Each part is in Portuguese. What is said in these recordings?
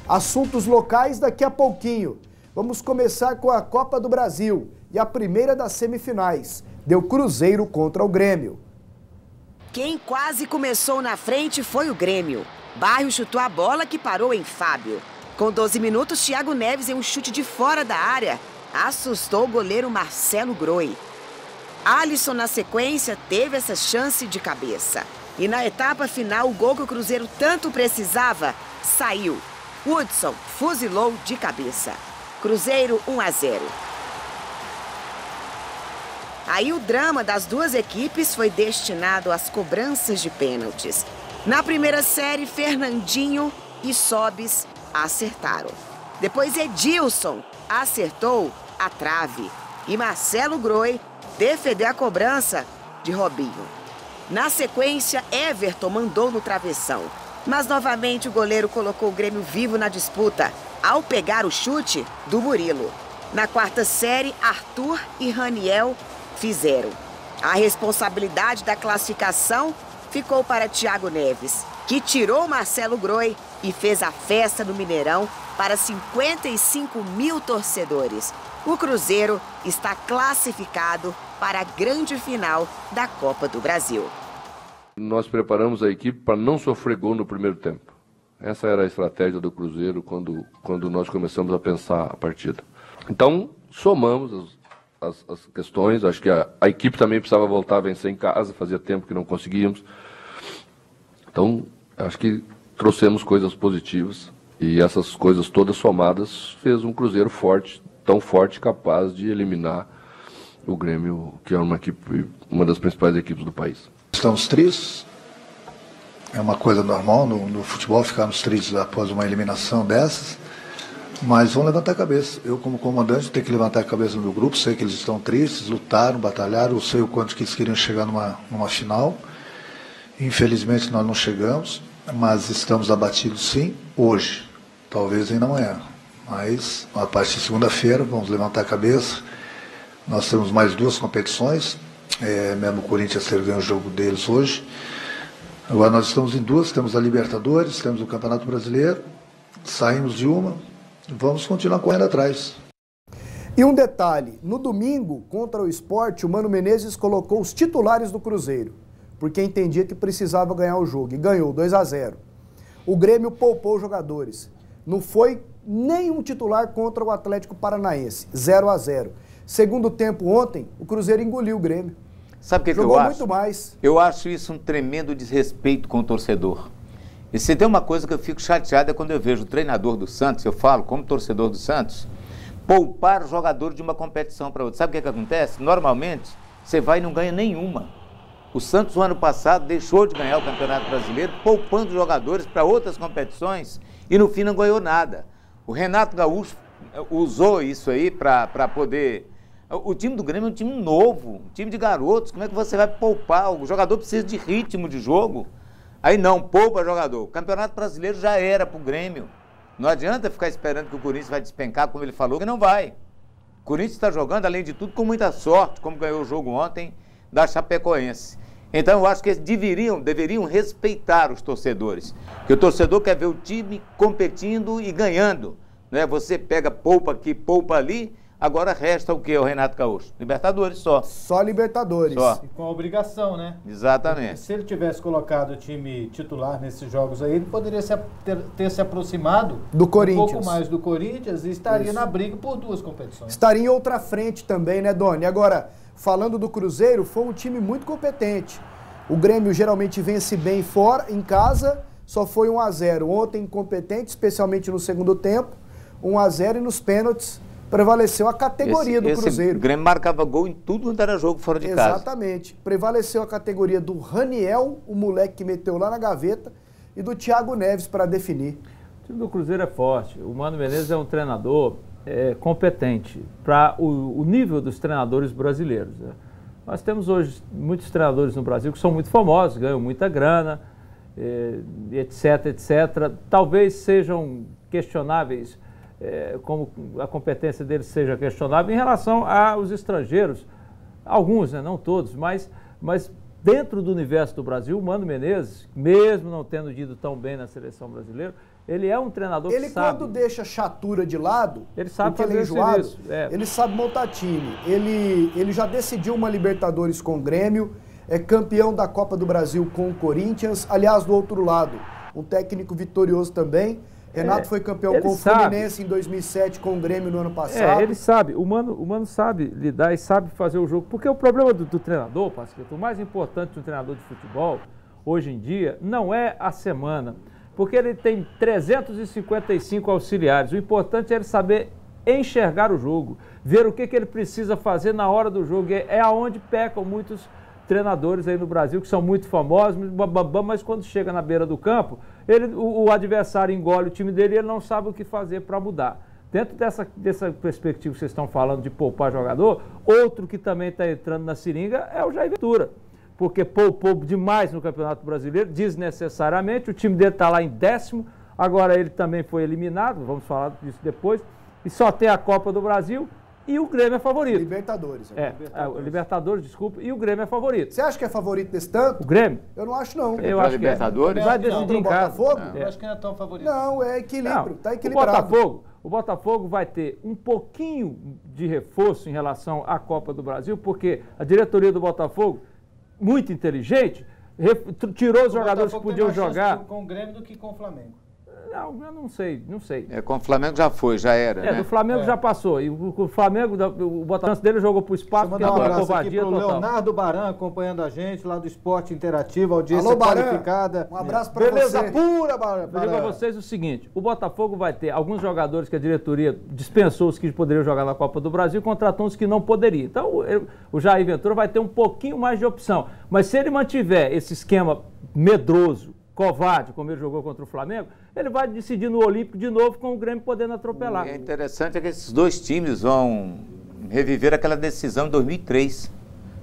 Assuntos locais daqui a pouquinho. Vamos começar com a Copa do Brasil e a primeira das semifinais. Deu Cruzeiro contra o Grêmio. Quem quase começou na frente foi o Grêmio. Bairro chutou a bola que parou em Fábio. Com 12 minutos, Thiago Neves em um chute de fora da área assustou o goleiro Marcelo Groi. Alisson, na sequência, teve essa chance de cabeça. E na etapa final, o gol que o Cruzeiro tanto precisava saiu. Hudson fuzilou de cabeça. Cruzeiro 1-0. Aí o drama das duas equipes foi destinado às cobranças de pênaltis. Na primeira série, Fernandinho e Sobis acertaram. Depois Edilson acertou a trave. E Marcelo Groi defendeu a cobrança de Robinho. Na sequência, Everton mandou no travessão. Mas novamente o goleiro colocou o Grêmio vivo na disputa, ao pegar o chute do Murilo. Na quarta série, Arthur e Raniel fizeram. A responsabilidade da classificação ficou para Thiago Neves, que tirou Marcelo Groi e fez a festa no Mineirão para 55 mil torcedores. O Cruzeiro está classificado para a grande final da Copa do Brasil. Nós preparamos a equipe para não sofrer gol no primeiro tempo. Essa era a estratégia do Cruzeiro quando nós começamos a pensar a partida. Então, somamos as questões. Acho que a equipe também precisava voltar a vencer em casa, fazia tempo que não conseguíamos. Então, acho que trouxemos coisas positivas e essas coisas todas somadas fez um Cruzeiro forte, tão forte, capaz de eliminar o Grêmio, que é uma das principais equipes do país. Estamos tristes, é uma coisa normal no futebol ficarmos tristes após uma eliminação dessas, mas vamos levantar a cabeça. Eu, como comandante, tenho que levantar a cabeça do grupo. Sei que eles estão tristes, lutaram, batalharam, eu sei o quanto que eles queriam chegar numa final. Infelizmente nós não chegamos, mas estamos abatidos sim, hoje, talvez ainda amanhã. Mas a partir de segunda-feira vamos levantar a cabeça. Nós temos mais duas competições. Mesmo o Corinthians ter ganho o jogo deles hoje. Agora nós estamos em duas, temos a Libertadores, temos o Campeonato Brasileiro, saímos de uma, vamos continuar correndo atrás. E um detalhe, no domingo, contra o Sport, o Mano Menezes colocou os titulares do Cruzeiro, porque entendia que precisava ganhar o jogo, e ganhou 2-0. O Grêmio poupou os jogadores, não foi nenhum titular contra o Atlético Paranaense, 0-0. Segundo tempo ontem, o Cruzeiro engoliu o Grêmio. Sabe o que eu acho? Jogou muito mais. Eu acho isso um tremendo desrespeito com o torcedor. E se tem uma coisa que eu fico chateado é quando eu vejo o treinador do Santos, eu falo como torcedor do Santos, poupar o jogador de uma competição para outra. Sabe o que acontece? Normalmente, você vai e não ganha nenhuma. O Santos, no ano passado, deixou de ganhar o Campeonato Brasileiro, poupando jogadores para outras competições e no fim não ganhou nada. O Renato Gaúcho usou isso aí para poder... O time do Grêmio é um time novo, um time de garotos. Como é que você vai poupar? O jogador precisa de ritmo de jogo. Aí não, poupa jogador. O Campeonato Brasileiro já era para o Grêmio. Não adianta ficar esperando que o Corinthians vai despencar, como ele falou, que não vai. O Corinthians está jogando, além de tudo, com muita sorte, como ganhou o jogo ontem da Chapecoense. Então eu acho que eles deveriam respeitar os torcedores. Porque o torcedor quer ver o time competindo e ganhando. Né? Você pega, poupa aqui, poupa ali, agora resta o quê, o Renato Gaúcho? Libertadores só. Só Libertadores. Só. E com a obrigação, né? Exatamente. Se ele tivesse colocado o time titular nesses jogos aí, ele poderia ter se aproximado do Corinthians. Um pouco mais do Corinthians e estaria na briga por duas competições. Estaria em outra frente também, né, Doni? Agora, falando do Cruzeiro, foi um time muito competente. O Grêmio geralmente vence bem fora, em casa, só foi 1-0. Ontem incompetente, especialmente no segundo tempo, 1-0 e nos pênaltis prevaleceu a categoria do Cruzeiro. O Grêmio marcava gol em tudo quando era jogo fora de casa. Exatamente. Prevaleceu a categoria do Raniel, o moleque que meteu lá na gaveta, e do Thiago Neves para definir. O time do Cruzeiro é forte. O Mano Menezes é um treinador competente para o nível dos treinadores brasileiros. Né? Nós temos hoje muitos treinadores no Brasil que são muito famosos, ganham muita grana, etc, etc. Talvez sejam questionáveis, como a competência deles seja questionável em relação aos estrangeiros. Alguns, né? Não todos, mas dentro do universo do Brasil, o Mano Menezes, mesmo não tendo ido tão bem na seleção brasileira, Ele é um treinador Ele que sabe. quando deixa a chatura de lado, Ele sabe porque ele é fazer enjoado, isso. É. ele sabe montar time. Ele já decidiu uma Libertadores com o Grêmio, é campeão da Copa do Brasil com o Corinthians. Aliás, do outro lado, um técnico vitorioso também. Renato foi campeão com o Fluminense em 2007, com o Grêmio no ano passado. Ele sabe, o Mano sabe lidar e sabe fazer o jogo. Porque o problema do treinador, Pasquito, o mais importante de um treinador de futebol, hoje em dia, não é a semana. Porque ele tem 355 auxiliares. O importante é ele saber enxergar o jogo, ver o que ele precisa fazer na hora do jogo. É aonde pecam muitos treinadores aí no Brasil, que são muito famosos, mas quando chega na beira do campo, o adversário engole o time dele e ele não sabe o que fazer para mudar. Dentro dessa perspectiva que vocês estão falando de poupar jogador, outro que também está entrando na seringa é o Jair Ventura, porque poupou demais no Campeonato Brasileiro, desnecessariamente, o time dele está lá em 10º, agora ele também foi eliminado, vamos falar disso depois, e só tem a Copa do Brasil. E o Grêmio é favorito. Libertadores. Libertadores, desculpa. E o Grêmio é favorito. Você acha que é favorito desse tanto? O Grêmio? Eu não acho, não. Eu acho Libertadores? Vai decidir em casa. Botafogo? Eu acho que não é tão favorito. Não, é equilíbrio. Está equilibrado. O Botafogo vai ter um pouquinho de reforço em relação à Copa do Brasil, porque a diretoria do Botafogo, muito inteligente, tirou os jogadores que podiam jogar. Com o Grêmio do que com o Flamengo. Não, eu não sei. Com o Flamengo já era, né? Do Flamengo já passou. E o Flamengo, o Botafogo dele jogou pro espaço, porque foi uma covardia total. Leonardo Baran acompanhando a gente lá do Esporte Interativo, audiência qualificada. Um abraço pra Beleza você. Pura, Baran. Vou dizer pra vocês o seguinte, o Botafogo vai ter alguns jogadores que a diretoria dispensou os que poderiam jogar na Copa do Brasil e contratou os que não poderiam. Então, o Jair Ventura vai ter um pouquinho mais de opção. Mas se ele mantiver esse esquema medroso, covarde, como ele jogou contra o Flamengo, ele vai decidir no Olímpico de novo, com o Grêmio podendo atropelar. O interessante é que esses dois times vão reviver aquela decisão de 2003.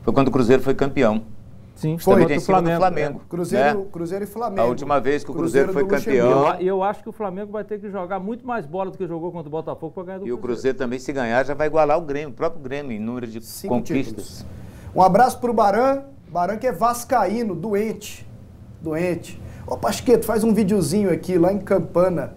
Foi quando o Cruzeiro foi campeão. Sim, foi em cima do Flamengo. Cruzeiro e Flamengo. A última vez que o Cruzeiro foi campeão. E eu acho que o Flamengo vai ter que jogar muito mais bola do que jogou contra o Botafogo para ganhar do Cruzeiro. E o Cruzeiro também, se ganhar, já vai igualar o Grêmio, o próprio Grêmio, em número de 5 conquistas. Títulos. Um abraço pro Baran que é vascaíno, doente. Ô, Pasqueto, faz um videozinho aqui lá em Campana.